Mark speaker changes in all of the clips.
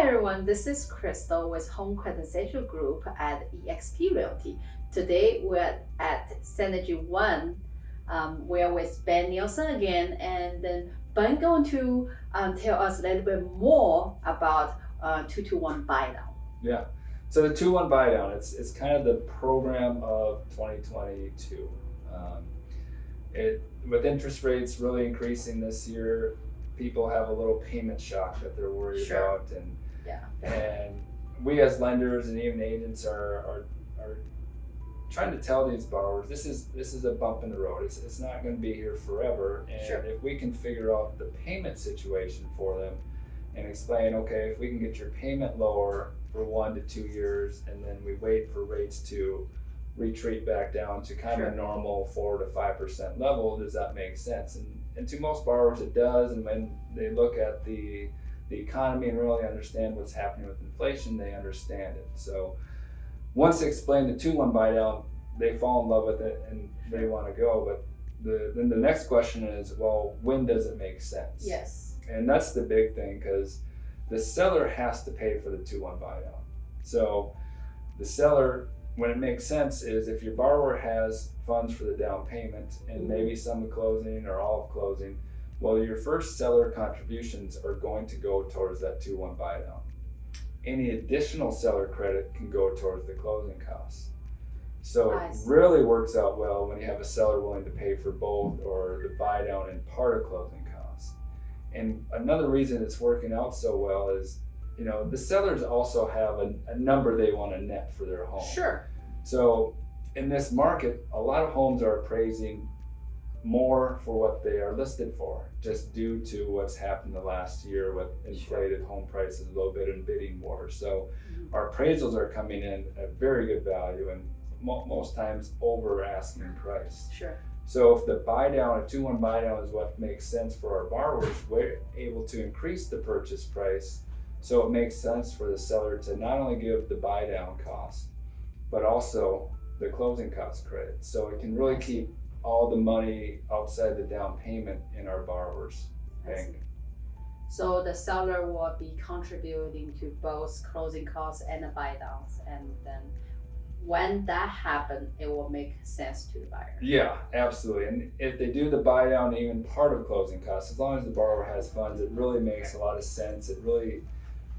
Speaker 1: Hi everyone, this is Crystal with Home Credit Central Group at eXp Realty. Today we're at Synergy One. We're with Ben Nielsen again, and then Ben going to tell us a little bit more about 221 buy down.
Speaker 2: Yeah. So the 2-1 buy down, it's kind of the program of 2022. With interest rates really increasing this year, people have a little payment shock that they're worried
Speaker 1: Sure.
Speaker 2: about, and
Speaker 1: Yeah.
Speaker 2: and we as lenders and even agents are trying to tell these borrowers this is a bump in the road. It's not going to be here forever, and
Speaker 1: Sure.
Speaker 2: if we can figure out the payment situation for them and explain, okay, if we can get your payment lower for 1 to 2 years, and then we wait for rates to retreat back down to kind of
Speaker 1: Sure.
Speaker 2: a normal 4 to 5% level, does that make sense? And to most borrowers it does, and when they look at the economy and really understand what's happening with inflation, they understand it. So once they explain the 2-1 buy down, they fall in love with it and they want to go. But then the next question is, well, when does it make sense?
Speaker 1: Yes.
Speaker 2: And that's the big thing, because the seller has to pay for the 2-1 buy down. So the seller, when it makes sense, is if your borrower has funds for the down payment and maybe some of closing or all of closing, well, your first seller contributions are going to go towards that 2-1 buy down. Any additional seller credit can go towards the closing costs. So
Speaker 1: I
Speaker 2: it
Speaker 1: see.
Speaker 2: really works out well when you have a seller willing to pay for both or the buy down and part of closing costs. And another reason it's working out so well is, the sellers also have a number they want to net for their home.
Speaker 1: Sure.
Speaker 2: So in this market, a lot of homes are appraising more for what they are listed for, just due to what's happened the last year with inflated home prices a little bit and bidding war. So our appraisals are coming in at very good value, and most times over asking price.
Speaker 1: Sure.
Speaker 2: So if the buy down, a 2-1 buy down, is what makes sense for our borrowers, we're able to increase the purchase price. So it makes sense for the seller to not only give the buy down cost, but also the closing cost credit. So it can really keep all the money outside the down payment in our borrower's bank.
Speaker 1: So the seller will be contributing to both closing costs and the buy downs, and then when that happens, it will make sense to the buyer.
Speaker 2: Yeah, absolutely. And if they do the buy down, even part of closing costs, as long as the borrower has funds, it really makes a lot of sense. It really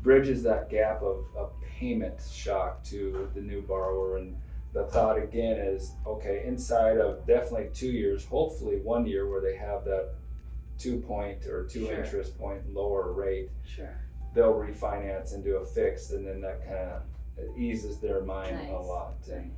Speaker 2: bridges that gap of payment shock to the new borrower. And the thought again is, okay, inside of definitely 2 years, hopefully 1 year where they have that 2 point or 2
Speaker 1: Sure.
Speaker 2: interest point lower rate,
Speaker 1: Sure.
Speaker 2: they'll refinance and do a fixed, and then that kind of eases their mind a
Speaker 1: Nice.
Speaker 2: lot. And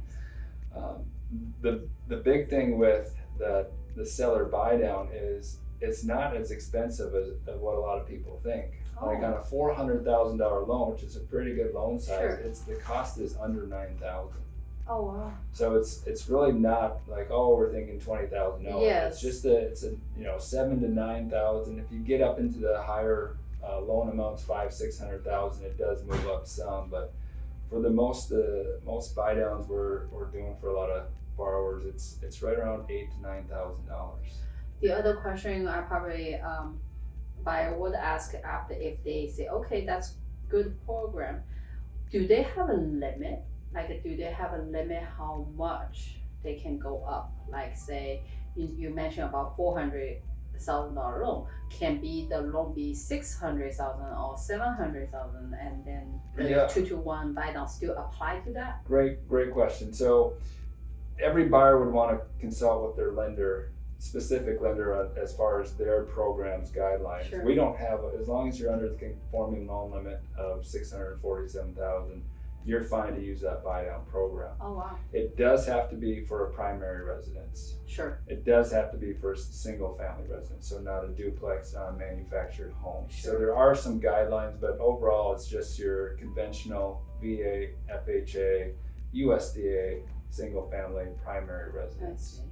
Speaker 2: the big thing with the seller buy down is it's not as expensive as what a lot of people think. Like on a $400,000 loan, which is a pretty good loan size,
Speaker 1: Sure.
Speaker 2: the cost is under $9,000.
Speaker 1: Oh wow.
Speaker 2: So it's really not like, oh, we're thinking $20,000. No,
Speaker 1: Yes.
Speaker 2: it's just it's a 7,000 to 9,000. If you get up into the higher loan amounts, 500,000-600,000, it does move up some. But for the most buy downs we're doing for a lot of borrowers, it's right around $8,000 to $9,000.
Speaker 1: The other question I probably buyer would ask after, if they say, okay, that's good program, do they have a limit? Like, do they have a limit how much they can go up? Like, say you mentioned about $400,000 loan, can be the loan be 600,000 or 700,000, and then the
Speaker 2: Yeah.
Speaker 1: 2-1 buy down still apply to that?
Speaker 2: Great question. So every buyer would want to consult with their specific lender as far as their program's guidelines.
Speaker 1: Sure.
Speaker 2: We don't have, as long as you're under the conforming loan limit of $647,000, you're fine to use that buy down program.
Speaker 1: Oh wow.
Speaker 2: It does have to be for a primary residence.
Speaker 1: Sure.
Speaker 2: It does have to be for a single family residence, so not a duplex, not a manufactured home.
Speaker 1: Sure.
Speaker 2: So there are some guidelines, but overall it's just your conventional VA, FHA, USDA, single family primary
Speaker 1: I
Speaker 2: residence.
Speaker 1: see.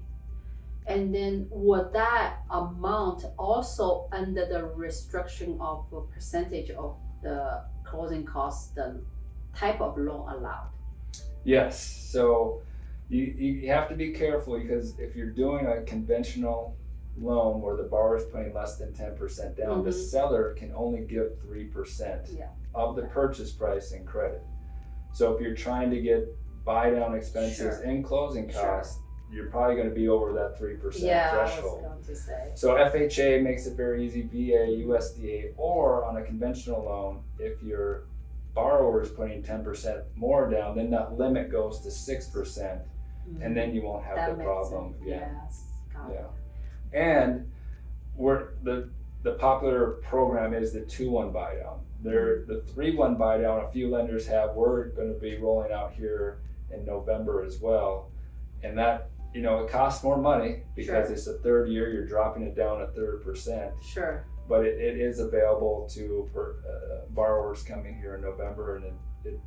Speaker 1: And then would that amount also under the restriction of a percentage of the closing costs, the type of loan allowed?
Speaker 2: Yes, so you have to be careful, because if you're doing a conventional loan where the borrower is putting less than 10% down, the
Speaker 1: Mhm.
Speaker 2: seller can only give 3%
Speaker 1: Yeah.
Speaker 2: of the purchase price in credit. So if you're trying to get buy down expenses
Speaker 1: Sure.
Speaker 2: and closing
Speaker 1: Sure.
Speaker 2: costs, you're probably going to be over that 3%
Speaker 1: Yeah, I was
Speaker 2: threshold.
Speaker 1: going to say.
Speaker 2: So FHA makes it very easy, VA, USDA, or on a conventional loan, if your borrower is putting 10% more down, then that limit goes to 6%, and then you won't have
Speaker 1: That
Speaker 2: the
Speaker 1: makes
Speaker 2: problem
Speaker 1: sense.
Speaker 2: again.
Speaker 1: Yes, got
Speaker 2: Yeah.
Speaker 1: it.
Speaker 2: And the popular program is the 2-1 buy down. The 3-1 buy down, a few lenders have. We're going to be rolling out here in November as well, and that, you know, it costs more money because
Speaker 1: Sure.
Speaker 2: it's the third year. You're dropping it down a third percent,
Speaker 1: Sure.
Speaker 2: but it is available to borrowers coming here in November, and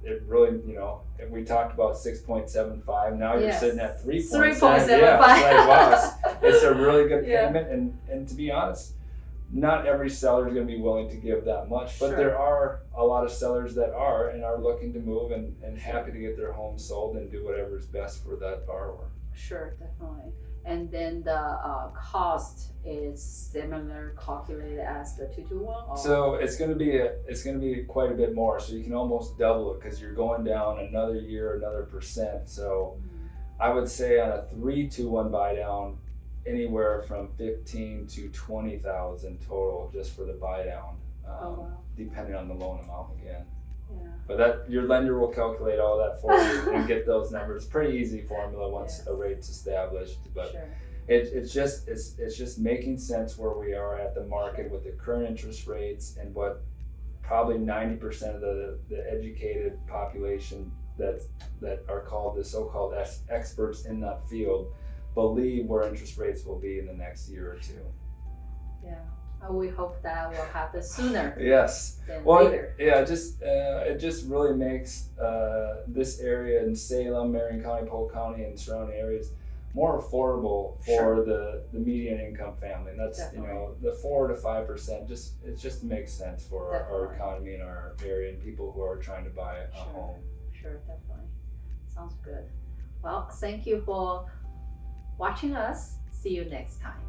Speaker 2: it really, you know, if we talked about 6.75, now you're
Speaker 1: Yes.
Speaker 2: sitting at 3.75.
Speaker 1: 3.75.
Speaker 2: Yeah, it's like, wow, it's a really good
Speaker 1: Yeah.
Speaker 2: payment, and to be honest, not every seller is going to be willing to give that much, but
Speaker 1: Sure.
Speaker 2: there are a lot of sellers that are and are looking to move and happy to get their home sold and do whatever is best for that borrower.
Speaker 1: Sure, definitely. And then the cost is similar calculated as the 2-1. Or?
Speaker 2: So it's going to be quite a bit more. So you can almost double it because you're going down another year, another percent. So I would say on a 3-2-1 buy down, anywhere from 15 to 20,000 total just for the buy down,
Speaker 1: wow.
Speaker 2: depending on the loan amount again.
Speaker 1: Yeah.
Speaker 2: But that your lender will calculate all that for you and get those numbers. Pretty easy formula once
Speaker 1: Yes.
Speaker 2: a rate's established. But
Speaker 1: Sure.
Speaker 2: it's just making sense where we are at the market with the current interest rates and what probably 90% of the educated population that are called the so-called experts in that field believe where interest rates will be in the next year or two.
Speaker 1: Yeah. We hope that will happen sooner
Speaker 2: Yes.
Speaker 1: than
Speaker 2: Well,
Speaker 1: later.
Speaker 2: yeah, it just really makes this area in Salem, Marion County, Polk County, and surrounding areas more affordable for
Speaker 1: Sure.
Speaker 2: the median income family. And that's
Speaker 1: Definitely.
Speaker 2: you know, the 4 to 5%. It just makes sense for our
Speaker 1: Definitely.
Speaker 2: economy and our area and people who are trying to buy a
Speaker 1: Sure.
Speaker 2: home.
Speaker 1: Sure, definitely. Sounds good. Well, thank you for watching us. See you next time.